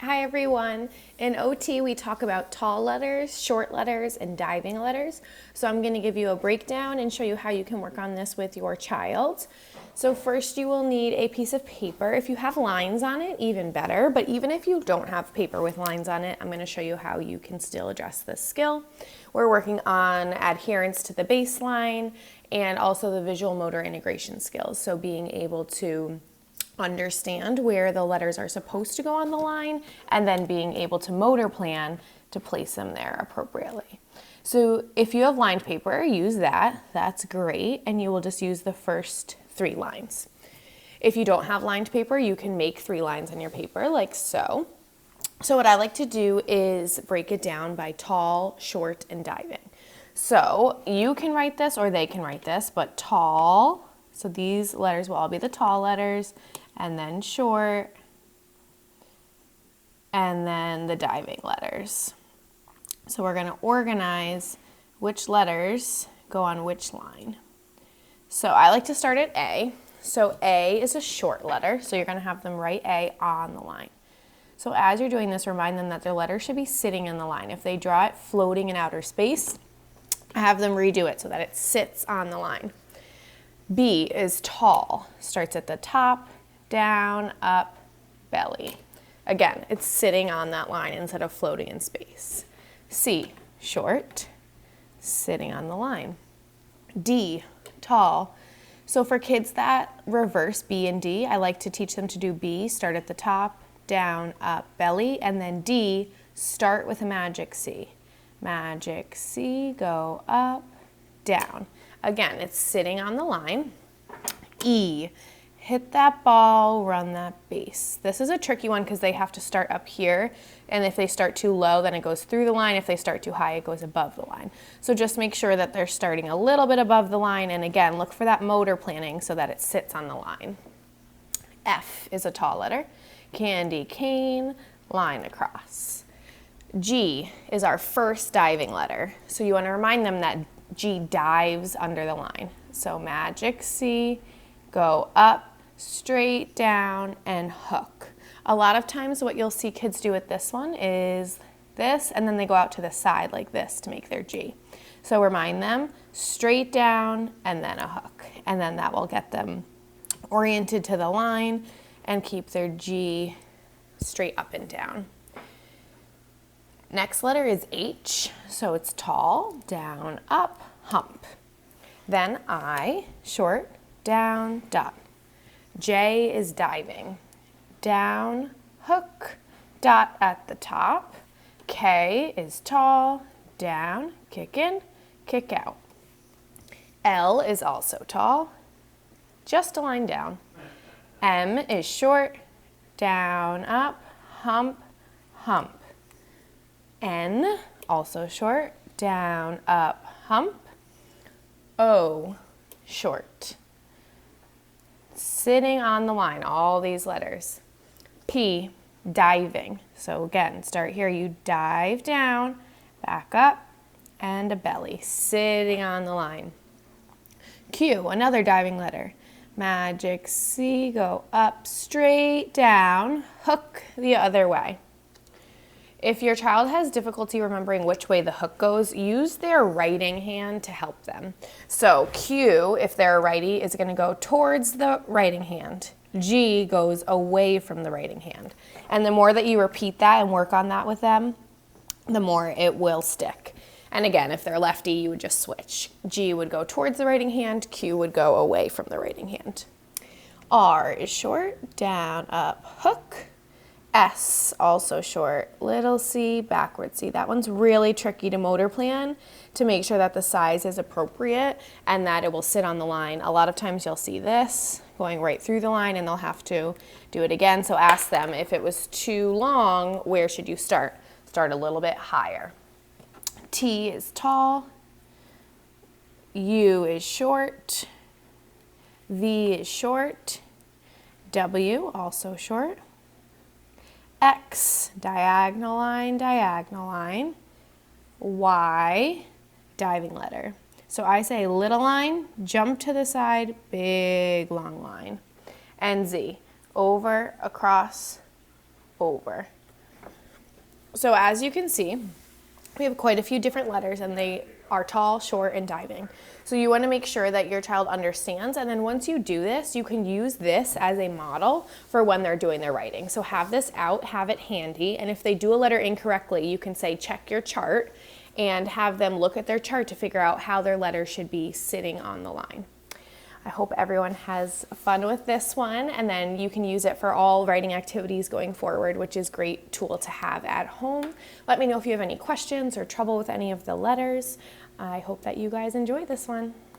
Hi everyone. In OT we talk about tall letters, short letters, and diving letters. So I'm going to give you a breakdown and show you how you can work on this with your child. So first you will need a piece of paper. If you have lines on it, even better. But even if you don't have paper with lines on it, I'm going to show you how you can still address this skill. We're working on adherence to the baseline and also the visual motor integration skills. So being able to understand where the letters are supposed to go on the line, and then being able to motor plan to place them there appropriately. So if you have lined paper, use that. That's great, and you will just use the first 3 lines. If you don't have lined paper, you can make 3 lines on your paper like so. So what I like to do is break it down by tall, short, and diving. So you can write this or they can write this, but tall, so these letters will all be the tall letters, and then short, and then the diving letters. So we're going to organize which letters go on which line. So I like to start at A. So A is a short letter, so you're going to have them write A on the line. So as you're doing this, remind them that their letter should be sitting in the line. If they draw it floating in outer space, have them redo it so that it sits on the line. B is tall, starts at the top, down, up, belly. Again, it's sitting on that line instead of floating in space. C, short, sitting on the line. D, tall. So for kids that reverse B and D, I like to teach them to do B, start at the top, down, up, belly, and then D, start with a magic C. Magic C, go up, down. Again, it's sitting on the line. E, hit that ball, run that base. This is a tricky one because they have to start up here, and if they start too low, then it goes through the line. If they start too high, it goes above the line. So just make sure that they're starting a little bit above the line, and again, look for that motor planning so that it sits on the line. F is a tall letter. Candy cane, line across. G is our first diving letter. So you want to remind them that G dives under the line. So magic C, go up, straight down, and hook. A lot of times what you'll see kids do with this one is this, and then they go out to the side like this to make their G. So remind them, straight down, and then a hook. And then that will get them oriented to the line and keep their G straight up and down. Next letter is H, so it's tall, down, up, hump. Then I, short, down, dot. J is diving, down, hook, dot at the top. K is tall, down, kick in, kick out. L is also tall, just a line down. M is short, down, up, hump, hump. N, also short, down, up, hump. O, short. Sitting on the line, all these letters. P, diving. So again, start here, you dive down, back up, and a belly, sitting on the line. Q, another diving letter. Magic C, go up, straight down, hook the other way. If your child has difficulty remembering which way the hook goes, use their writing hand to help them. So Q, if they're a righty, is going to go towards the writing hand. G goes away from the writing hand. And the more that you repeat that and work on that with them, the more it will stick. And again, if they're lefty, you would just switch. G would go towards the writing hand, Q would go away from the writing hand. R is short, down, up, hook. S, also short, little c, backward c. That one's really tricky to motor plan to make sure that the size is appropriate and that it will sit on the line. A lot of times you'll see this going right through the line and they'll have to do it again. So ask them, if it was too long, where should you start? Start a little bit higher. T is tall, U is short, V is short, W, also short. X, diagonal line, Y, diving letter. So I say little line, jump to the side, big long line. And Z, over, across, over. So as you can see, we have quite a few different letters and they are tall, short, and diving. So you want to make sure that your child understands, and then once you do this, you can use this as a model for when they're doing their writing. So have this out, have it handy, and if they do a letter incorrectly, you can say check your chart and have them look at their chart to figure out how their letter should be sitting on the line. I hope everyone has fun with this one, and then you can use it for all writing activities going forward, which is a great tool to have at home. Let me know if you have any questions or trouble with any of the letters. I hope that you guys enjoy this one.